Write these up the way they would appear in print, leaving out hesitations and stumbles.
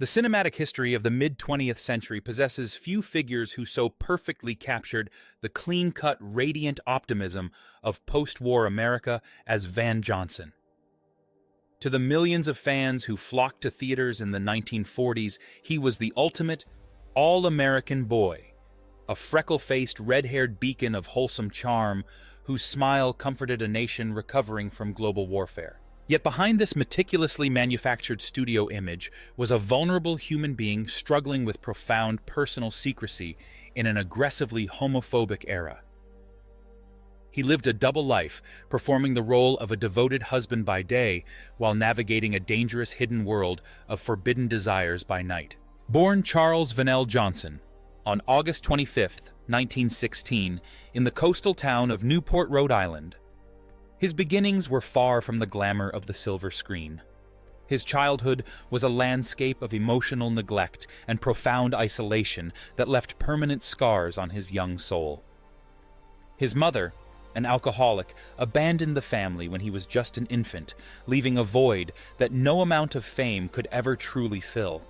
The cinematic history of the mid-20th century possesses few figures who so perfectly captured the clean-cut, radiant optimism of post-war America as Van Johnson. To the millions of fans who flocked to theaters in the 1940s, he was the ultimate, all-American boy, a freckle-faced, red-haired beacon of wholesome charm whose smile comforted a nation recovering from global warfare. Yet behind this meticulously manufactured studio image was a vulnerable human being struggling with profound personal secrecy in an aggressively homophobic era. He lived a double life, performing the role of a devoted husband by day while navigating a dangerous hidden world of forbidden desires by night. Born Charles Vanell Johnson on August 25, 1916, in the coastal town of Newport, Rhode Island, his beginnings were far from the glamour of the silver screen. His childhood was a landscape of emotional neglect and profound isolation that left permanent scars on his young soul. His mother, an alcoholic, abandoned the family when he was just an infant, leaving a void that no amount of fame could ever truly fill.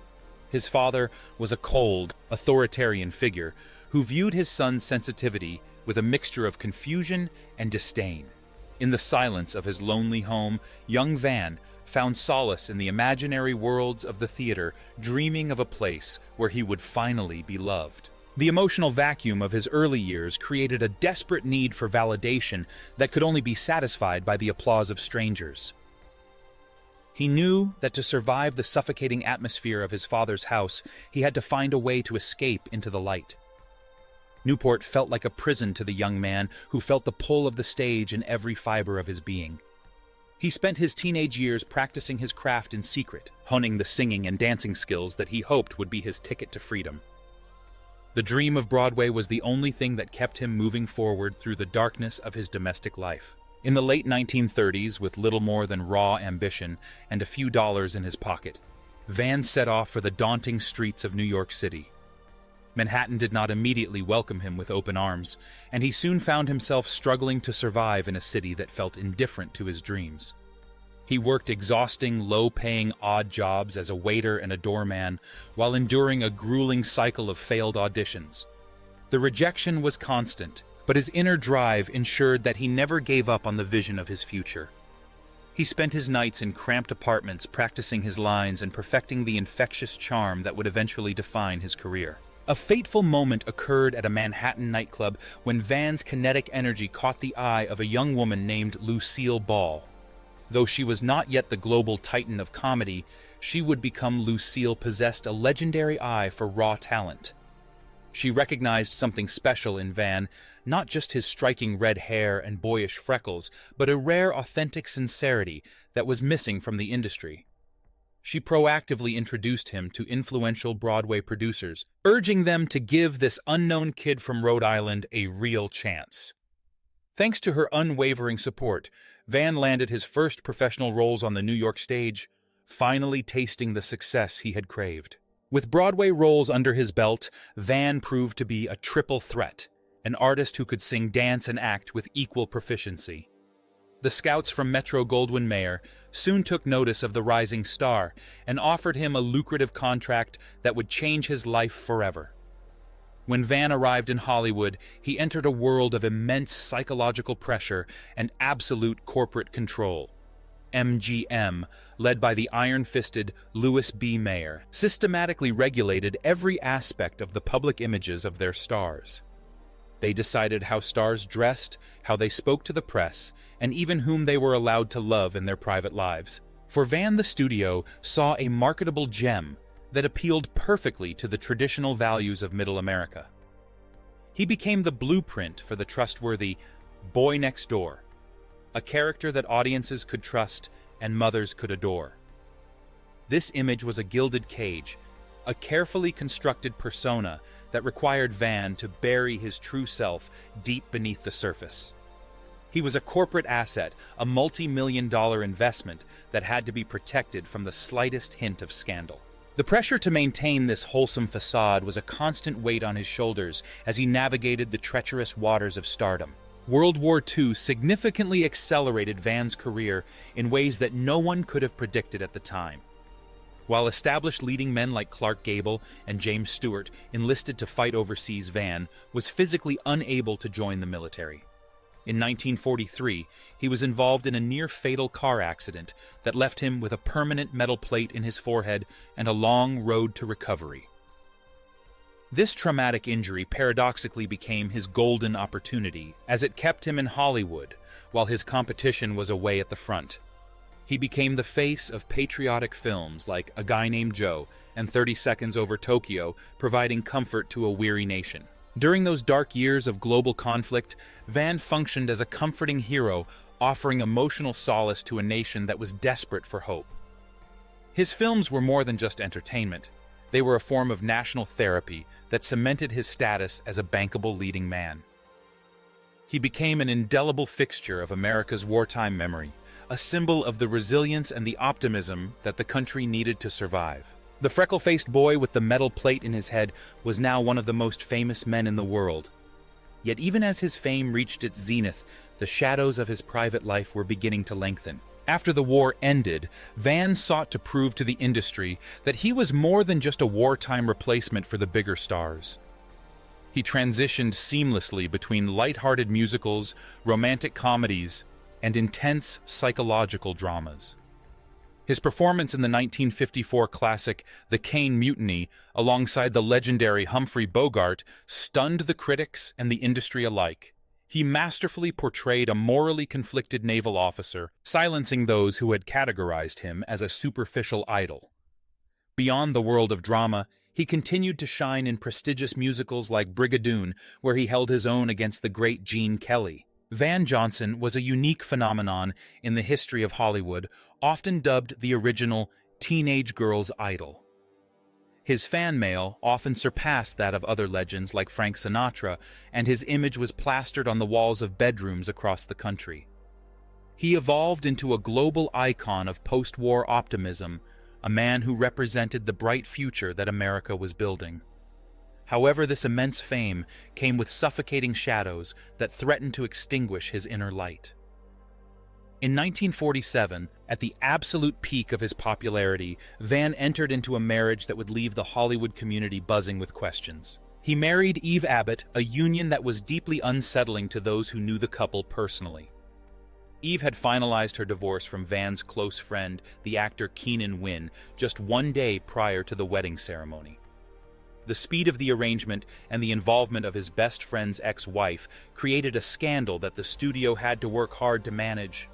His father was a cold, authoritarian figure who viewed his son's sensitivity with a mixture of confusion and disdain. In the silence of his lonely home, young Van found solace in the imaginary worlds of the theater, dreaming of a place where he would finally be loved. The emotional vacuum of his early years created a desperate need for validation that could only be satisfied by the applause of strangers. He knew that to survive the suffocating atmosphere of his father's house, he had to find a way to escape into the light. Newport felt like a prison to the young man who felt the pull of the stage in every fiber of his being. He spent his teenage years practicing his craft in secret, honing the singing and dancing skills that he hoped would be his ticket to freedom. The dream of Broadway was the only thing that kept him moving forward through the darkness of his domestic life. In the late 1930s, with little more than raw ambition and a few dollars in his pocket, Van set off for the daunting streets of New York City. Manhattan did not immediately welcome him with open arms, and he soon found himself struggling to survive in a city that felt indifferent to his dreams. He worked exhausting, low-paying odd jobs as a waiter and a doorman while enduring a grueling cycle of failed auditions. The rejection was constant, but his inner drive ensured that he never gave up on the vision of his future. He spent his nights in cramped apartments practicing his lines and perfecting the infectious charm that would eventually define his career. A fateful moment occurred at a Manhattan nightclub when Van's kinetic energy caught the eye of a young woman named Lucille Ball. Though she was not yet the global titan of comedy, she would become Lucille possessed a legendary eye for raw talent. She recognized something special in Van, not just his striking red hair and boyish freckles, but a rare authentic sincerity that was missing from the industry. She proactively introduced him to influential Broadway producers, urging them to give this unknown kid from Rhode Island a real chance. Thanks to her unwavering support, Van landed his first professional roles on the New York stage, finally tasting the success he had craved. With Broadway roles under his belt, Van proved to be a triple threat, an artist who could sing, dance, and act with equal proficiency. The scouts from Metro-Goldwyn-Mayer soon took notice of the rising star and offered him a lucrative contract that would change his life forever. When Van arrived in Hollywood, he entered a world of immense psychological pressure and absolute corporate control. MGM, led by the iron-fisted Louis B. Mayer, systematically regulated every aspect of the public images of their stars. They decided how stars dressed, how they spoke to the press, and even whom they were allowed to love in their private lives. For Van, the studio saw a marketable gem that appealed perfectly to the traditional values of Middle America. He became the blueprint for the trustworthy boy next door, a character that audiences could trust and mothers could adore. This image was a gilded cage, a carefully constructed persona that required Van to bury his true self deep beneath the surface. He was a corporate asset, a multi-million-dollar investment that had to be protected from the slightest hint of scandal. The pressure to maintain this wholesome facade was a constant weight on his shoulders as he navigated the treacherous waters of stardom. World War II significantly accelerated Van's career in ways that no one could have predicted at the time. While established leading men like Clark Gable and James Stewart enlisted to fight overseas, Van was physically unable to join the military. In 1943, he was involved in a near-fatal car accident that left him with a permanent metal plate in his forehead and a long road to recovery. This traumatic injury paradoxically became his golden opportunity, as it kept him in Hollywood while his competition was away at the front. He became the face of patriotic films like A Guy Named Joe and 30 Seconds Over Tokyo, providing comfort to a weary nation. During those dark years of global conflict, Van functioned as a comforting hero, offering emotional solace to a nation that was desperate for hope. His films were more than just entertainment. They were a form of national therapy that cemented his status as a bankable leading man. He became an indelible fixture of America's wartime memory, a symbol of the resilience and the optimism that the country needed to survive. The freckle-faced boy with the metal plate in his head was now one of the most famous men in the world. Yet even as his fame reached its zenith, the shadows of his private life were beginning to lengthen. After the war ended, Van sought to prove to the industry that he was more than just a wartime replacement for the bigger stars. He transitioned seamlessly between light-hearted musicals, romantic comedies, and intense psychological dramas. His performance in the 1954 classic The Caine Mutiny, alongside the legendary Humphrey Bogart, stunned the critics and the industry alike. He masterfully portrayed a morally conflicted naval officer, silencing those who had categorized him as a superficial idol. Beyond the world of drama, he continued to shine in prestigious musicals like Brigadoon, where he held his own against the great Gene Kelly. Van Johnson was a unique phenomenon in the history of Hollywood, often dubbed the original teenage girl's idol. His fan mail often surpassed that of other legends like Frank Sinatra, and his image was plastered on the walls of bedrooms across the country. He evolved into a global icon of post-war optimism, a man who represented the bright future that America was building. However, this immense fame came with suffocating shadows that threatened to extinguish his inner light. In 1947, at the absolute peak of his popularity, Van entered into a marriage that would leave the Hollywood community buzzing with questions. He married Eve Abbott, a union that was deeply unsettling to those who knew the couple personally. Eve had finalized her divorce from Van's close friend, the actor Keenan Wynn, just one day prior to the wedding ceremony. The speed of the arrangement and the involvement of his best friend's ex-wife created a scandal that the studio had to work hard to manage.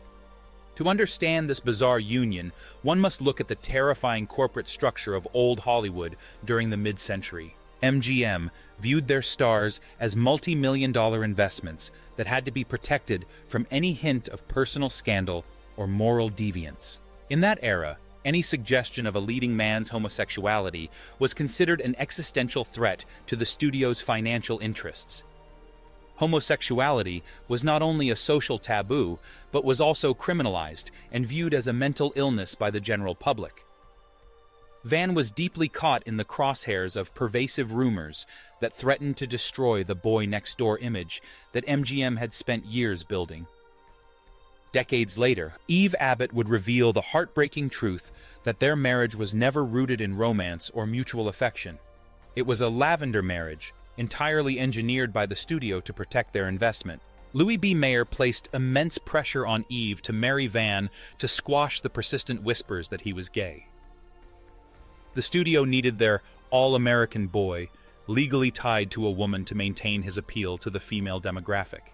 To understand this bizarre union, one must look at the terrifying corporate structure of old Hollywood during the mid-century. MGM viewed their stars as multi-million-dollar investments that had to be protected from any hint of personal scandal or moral deviance. In that era, any suggestion of a leading man's homosexuality was considered an existential threat to the studio's financial interests. Homosexuality was not only a social taboo, but was also criminalized and viewed as a mental illness by the general public. Van was deeply caught in the crosshairs of pervasive rumors that threatened to destroy the boy-next-door image that MGM had spent years building. Decades later, Eve Abbott would reveal the heartbreaking truth that their marriage was never rooted in romance or mutual affection. It was a lavender marriage, entirely engineered by the studio to protect their investment. Louis B. Mayer placed immense pressure on Eve to marry Van to squash the persistent whispers that he was gay. The studio needed their all-American boy legally tied to a woman to maintain his appeal to the female demographic.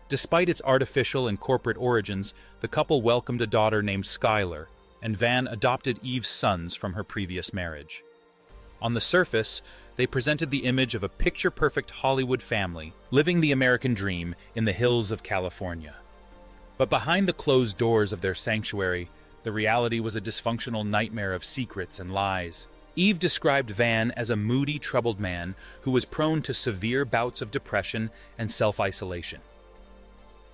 Despite its artificial and corporate origins, the couple welcomed a daughter named Skylar, and Van adopted Eve's sons from her previous marriage. On the surface, they presented the image of a picture-perfect Hollywood family living the American dream in the hills of California. But behind the closed doors of their sanctuary, the reality was a dysfunctional nightmare of secrets and lies. Eve described Van as a moody, troubled man who was prone to severe bouts of depression and self-isolation.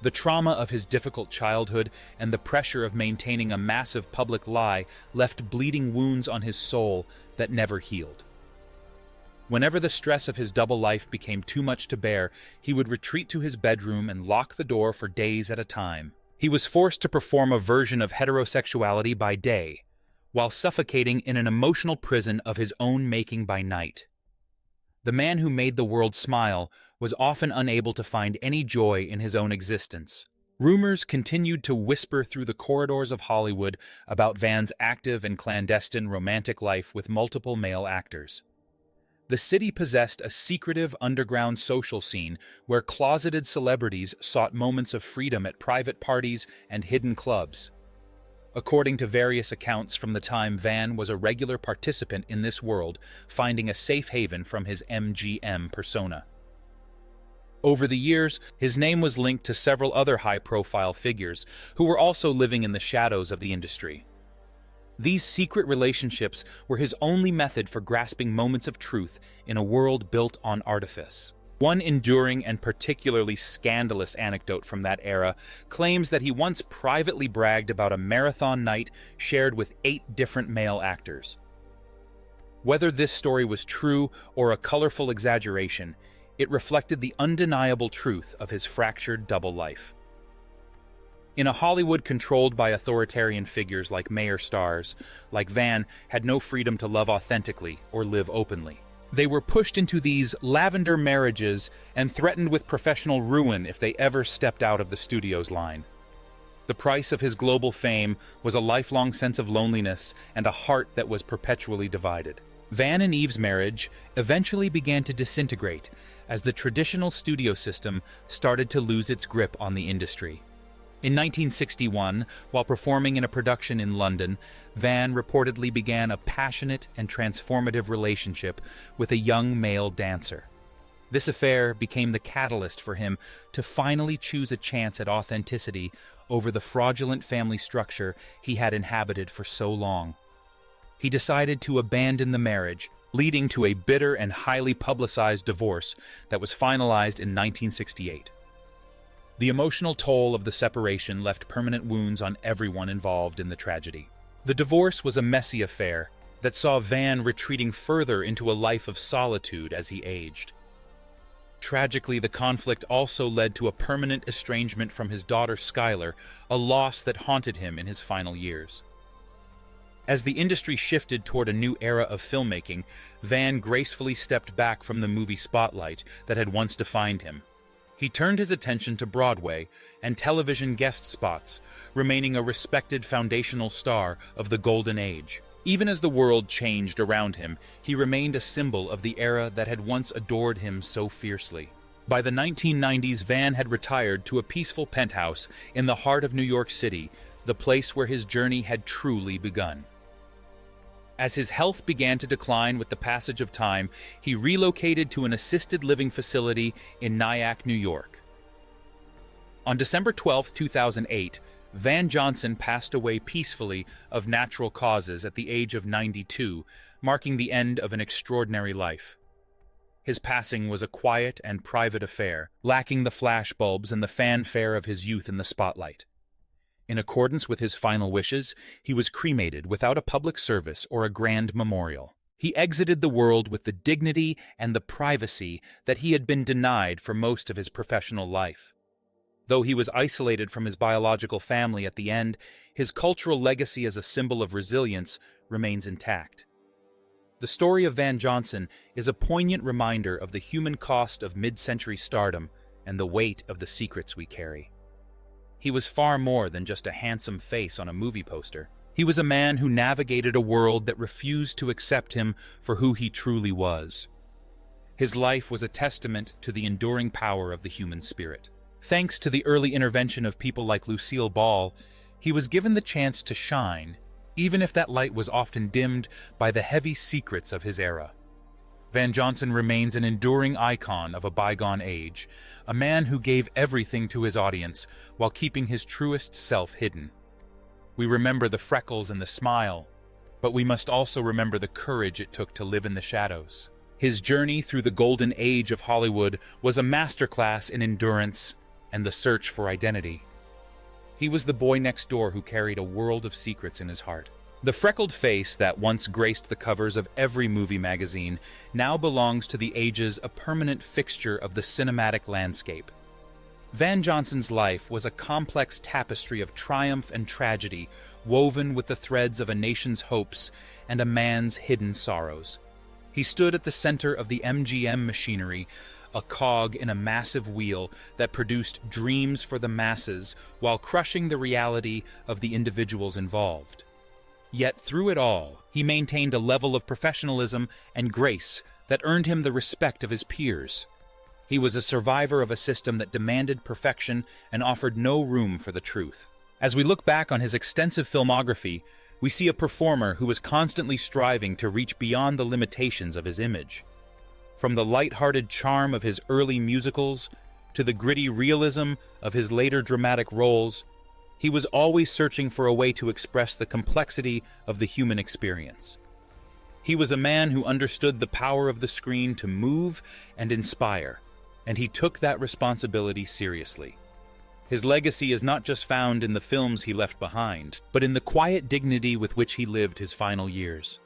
The trauma of his difficult childhood and the pressure of maintaining a massive public lie left bleeding wounds on his soul that never healed. Whenever the stress of his double life became too much to bear, he would retreat to his bedroom and lock the door for days at a time. He was forced to perform a version of heterosexuality by day, while suffocating in an emotional prison of his own making by night. The man who made the world smile was often unable to find any joy in his own existence. Rumors continued to whisper through the corridors of Hollywood about Van's active and clandestine romantic life with multiple male actors. The city possessed a secretive underground social scene where closeted celebrities sought moments of freedom at private parties and hidden clubs. According to various accounts from the time, Van was a regular participant in this world, finding a safe haven from his MGM persona. Over the years, his name was linked to several other high-profile figures who were also living in the shadows of the industry. These secret relationships were his only method for grasping moments of truth in a world built on artifice. One enduring and particularly scandalous anecdote from that era claims that he once privately bragged about a marathon night shared with 8 different male actors. Whether this story was true or a colorful exaggeration, it reflected the undeniable truth of his fractured double life. In a Hollywood controlled by authoritarian figures like Mayor stars, like Van had no freedom to love authentically or live openly. They were pushed into these lavender marriages and threatened with professional ruin if they ever stepped out of the studio's line. The price of his global fame was a lifelong sense of loneliness and a heart that was perpetually divided. Van and Eve's marriage eventually began to disintegrate as the traditional studio system started to lose its grip on the industry. In 1961, while performing in a production in London, Van reportedly began a passionate and transformative relationship with a young male dancer. This affair became the catalyst for him to finally choose a chance at authenticity over the fraudulent family structure he had inhabited for so long. He decided to abandon the marriage, leading to a bitter and highly publicized divorce that was finalized in 1968. The emotional toll of the separation left permanent wounds on everyone involved in the tragedy. The divorce was a messy affair that saw Van retreating further into a life of solitude as he aged. Tragically, the conflict also led to a permanent estrangement from his daughter Skylar, a loss that haunted him in his final years. As the industry shifted toward a new era of filmmaking, Van gracefully stepped back from the movie spotlight that had once defined him. He turned his attention to Broadway and television guest spots, remaining a respected foundational star of the Golden Age. Even as the world changed around him, he remained a symbol of the era that had once adored him so fiercely. By the 1990s, Van had retired to a peaceful penthouse in the heart of New York City, the place where his journey had truly begun. As his health began to decline with the passage of time, he relocated to an assisted living facility in Nyack, New York. On December 12, 2008, Van Johnson passed away peacefully of natural causes at the age of 92, marking the end of an extraordinary life. His passing was a quiet and private affair, lacking the flashbulbs and the fanfare of his youth in the spotlight. In accordance with his final wishes, he was cremated without a public service or a grand memorial. He exited the world with the dignity and the privacy that he had been denied for most of his professional life. Though he was isolated from his biological family at the end, his cultural legacy as a symbol of resilience remains intact. The story of Van Johnson is a poignant reminder of the human cost of mid-century stardom and the weight of the secrets we carry. He was far more than just a handsome face on a movie poster. He was a man who navigated a world that refused to accept him for who he truly was. His life was a testament to the enduring power of the human spirit. Thanks to the early intervention of people like Lucille Ball, he was given the chance to shine, even if that light was often dimmed by the heavy secrets of his era. Van Johnson remains an enduring icon of a bygone age, a man who gave everything to his audience while keeping his truest self hidden. We remember the freckles and the smile, but we must also remember the courage it took to live in the shadows. His journey through the golden age of Hollywood was a masterclass in endurance and the search for identity. He was the boy next door who carried a world of secrets in his heart. The freckled face that once graced the covers of every movie magazine now belongs to the ages a permanent fixture of the cinematic landscape. Van Johnson's life was a complex tapestry of triumph and tragedy, woven with the threads of a nation's hopes and a man's hidden sorrows. He stood at the center of the MGM machinery, a cog in a massive wheel that produced dreams for the masses while crushing the reality of the individuals involved. Yet through it all, he maintained a level of professionalism and grace that earned him the respect of his peers. He was a survivor of a system that demanded perfection and offered no room for the truth. As we look back on his extensive filmography, we see a performer who was constantly striving to reach beyond the limitations of his image. From the light-hearted charm of his early musicals to the gritty realism of his later dramatic roles, he was always searching for a way to express the complexity of the human experience. He was a man who understood the power of the screen to move and inspire, and he took that responsibility seriously. His legacy is not just found in the films he left behind, but in the quiet dignity with which he lived his final years.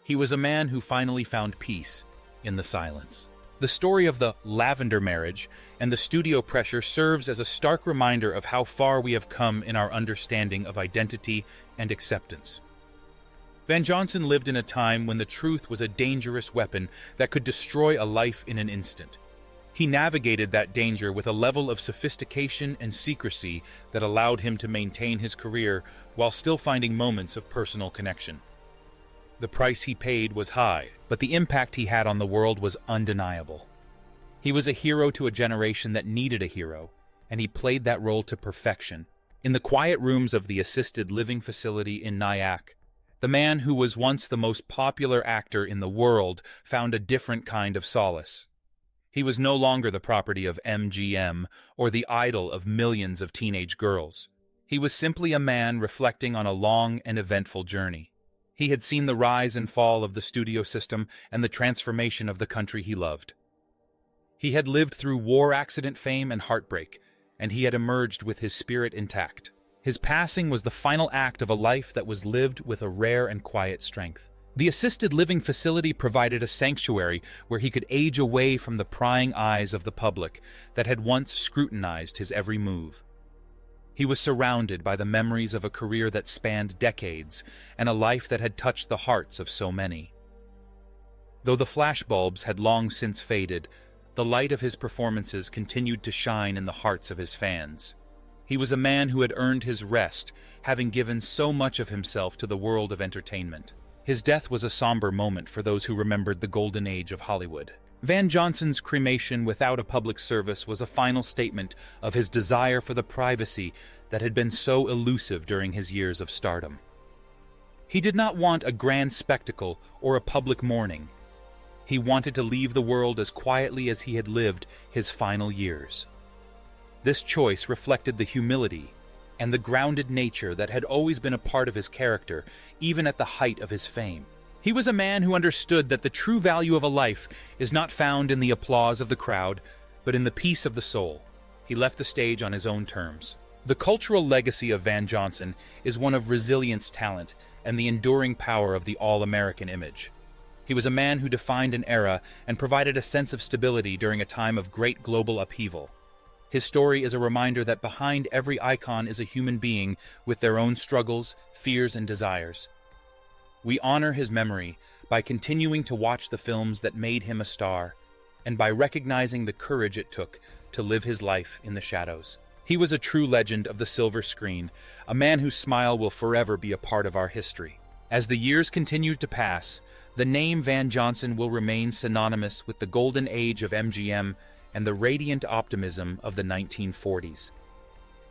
He was a man who finally found peace in the silence. The story of the Lavender Marriage and the studio pressure serves as a stark reminder of how far we have come in our understanding of identity and acceptance. Van Johnson lived in a time when the truth was a dangerous weapon that could destroy a life in an instant. He navigated that danger with a level of sophistication and secrecy that allowed him to maintain his career while still finding moments of personal connection. The price he paid was high, but the impact he had on the world was undeniable. He was a hero to a generation that needed a hero, and he played that role to perfection. In the quiet rooms of the assisted living facility in Nyack, the man who was once the most popular actor in the world found a different kind of solace. He was no longer the property of MGM or the idol of millions of teenage girls. He was simply a man reflecting on a long and eventful journey. He had seen the rise and fall of the studio system and the transformation of the country he loved. He had lived through war accident fame and heartbreak, and he had emerged with his spirit intact. His passing was the final act of a life that was lived with a rare and quiet strength. The assisted living facility provided a sanctuary where he could age away from the prying eyes of the public that had once scrutinized his every move. He was surrounded by the memories of a career that spanned decades and a life that had touched the hearts of so many. Though the flashbulbs had long since faded, the light of his performances continued to shine in the hearts of his fans. He was a man who had earned his rest, having given so much of himself to the world of entertainment. His death was a somber moment for those who remembered the golden age of Hollywood. Van Johnson's cremation without a public service was a final statement of his desire for the privacy that had been so elusive during his years of stardom. He did not want a grand spectacle or a public mourning. He wanted to leave the world as quietly as he had lived his final years. This choice reflected the humility and the grounded nature that had always been a part of his character, even at the height of his fame. He was a man who understood that the true value of a life is not found in the applause of the crowd, but in the peace of the soul. He left the stage on his own terms. The cultural legacy of Van Johnson is one of resilience, talent, and the enduring power of the all-American image. He was a man who defined an era and provided a sense of stability during a time of great global upheaval. His story is a reminder that behind every icon is a human being with their own struggles, fears, and desires. We honor his memory by continuing to watch the films that made him a star, and by recognizing the courage it took to live his life in the shadows. He was a true legend of the silver screen, a man whose smile will forever be a part of our history. As the years continue to pass, the name Van Johnson will remain synonymous with the golden age of MGM and the radiant optimism of the 1940s.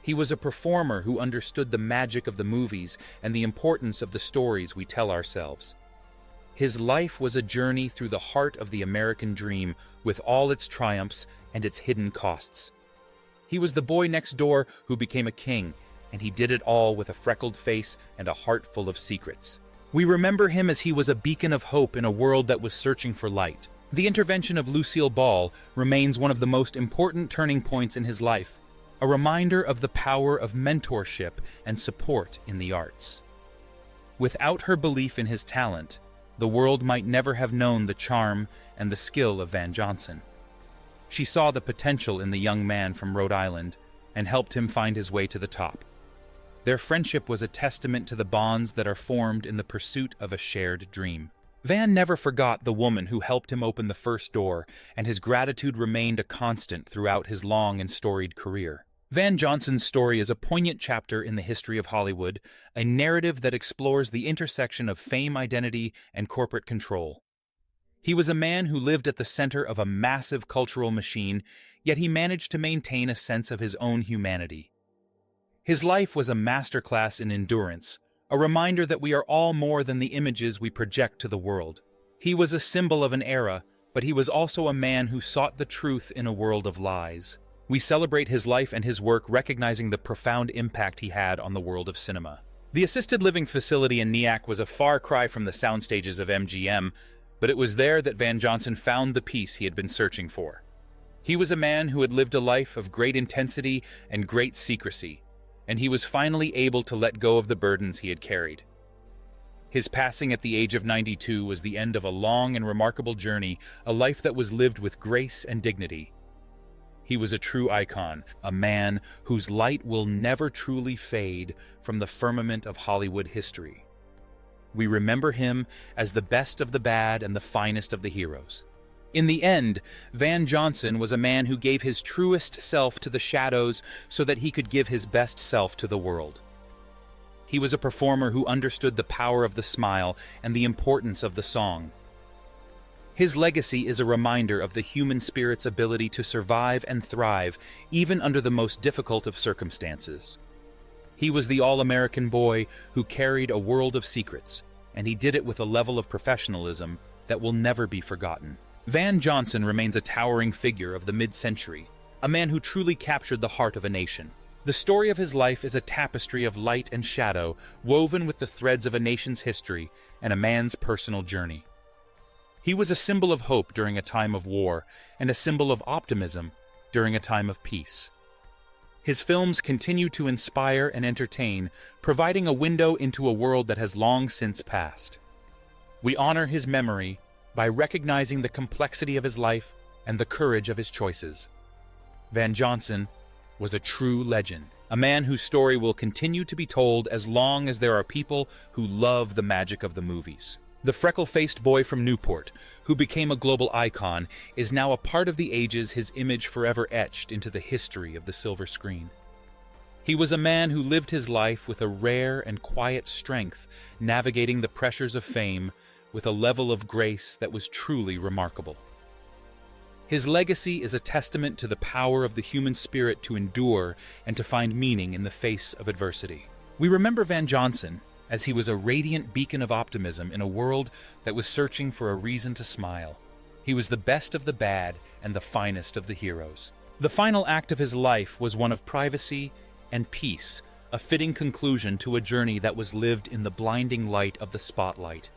He was a performer who understood the magic of the movies and the importance of the stories we tell ourselves. His life was a journey through the heart of the American dream, with all its triumphs and its hidden costs. He was the boy next door who became a king, and he did it all with a freckled face and a heart full of secrets. We remember him as he was a beacon of hope in a world that was searching for light. The intervention of Lucille Ball remains one of the most important turning points in his life, a reminder of the power of mentorship and support in the arts. Without her belief in his talent, the world might never have known the charm and the skill of Van Johnson. She saw the potential in the young man from Rhode Island and helped him find his way to the top. Their friendship was a testament to the bonds that are formed in the pursuit of a shared dream. Van never forgot the woman who helped him open the first door, and his gratitude remained a constant throughout his long and storied career. Van Johnson's story is a poignant chapter in the history of Hollywood, a narrative that explores the intersection of fame, identity, and corporate control. He was a man who lived at the center of a massive cultural machine, yet he managed to maintain a sense of his own humanity. His life was a masterclass in endurance, a reminder that we are all more than the images we project to the world. He was a symbol of an era, but he was also a man who sought the truth in a world of lies. We celebrate his life and his work, recognizing the profound impact he had on the world of cinema. The assisted living facility in Nyack was a far cry from the sound stages of MGM, but it was there that Van Johnson found the peace he had been searching for. He was a man who had lived a life of great intensity and great secrecy, and he was finally able to let go of the burdens he had carried. His passing at the age of 92 was the end of a long and remarkable journey, a life that was lived with grace and dignity. He was a true icon, a man whose light will never truly fade from the firmament of Hollywood history. We remember him as the best of the bad and the finest of the heroes. In the end, Van Johnson was a man who gave his truest self to the shadows so that he could give his best self to the world. He was a performer who understood the power of the smile and the importance of the song. His legacy is a reminder of the human spirit's ability to survive and thrive, even under the most difficult of circumstances. He was the all-American boy who carried a world of secrets, and he did it with a level of professionalism that will never be forgotten. Van Johnson remains a towering figure of the mid-century, a man who truly captured the heart of a nation. The story of his life is a tapestry of light and shadow, woven with the threads of a nation's history and a man's personal journey. He was a symbol of hope during a time of war, and a symbol of optimism during a time of peace. His films continue to inspire and entertain, providing a window into a world that has long since passed. We honor his memory by recognizing the complexity of his life and the courage of his choices. Van Johnson was a true legend, a man whose story will continue to be told as long as there are people who love the magic of the movies. The freckle-faced boy from Newport, who became a global icon, is now a part of the ages, his image forever etched into the history of the silver screen. He was a man who lived his life with a rare and quiet strength, navigating the pressures of fame with a level of grace that was truly remarkable. His legacy is a testament to the power of the human spirit to endure and to find meaning in the face of adversity. We remember Van Johnson as he was a radiant beacon of optimism in a world that was searching for a reason to smile. He was the best of the bad and the finest of the heroes. The final act of his life was one of privacy and peace, a fitting conclusion to a journey that was lived in the blinding light of the spotlight.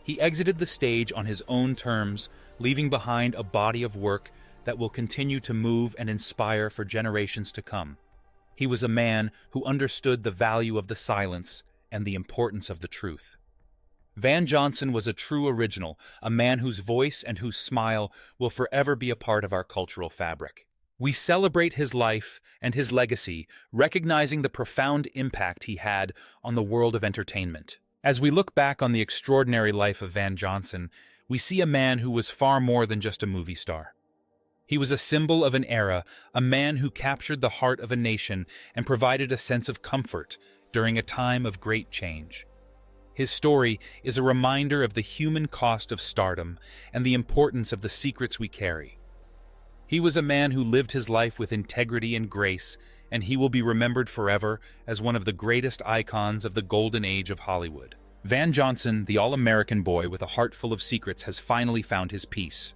He exited the stage on his own terms, leaving behind a body of work that will continue to move and inspire for generations to come. He was a man who understood the value of the silence and the importance of the truth. Van Johnson was a true original, a man whose voice and whose smile will forever be a part of our cultural fabric. We celebrate his life and his legacy, recognizing the profound impact he had on the world of entertainment. As we look back on the extraordinary life of Van Johnson, we see a man who was far more than just a movie star. He was a symbol of an era, a man who captured the heart of a nation and provided a sense of comfort during a time of great change. His story is a reminder of the human cost of stardom and the importance of the secrets we carry. He was a man who lived his life with integrity and grace, and he will be remembered forever as one of the greatest icons of the golden age of Hollywood. Van Johnson, the all-American boy with a heart full of secrets, has finally found his peace.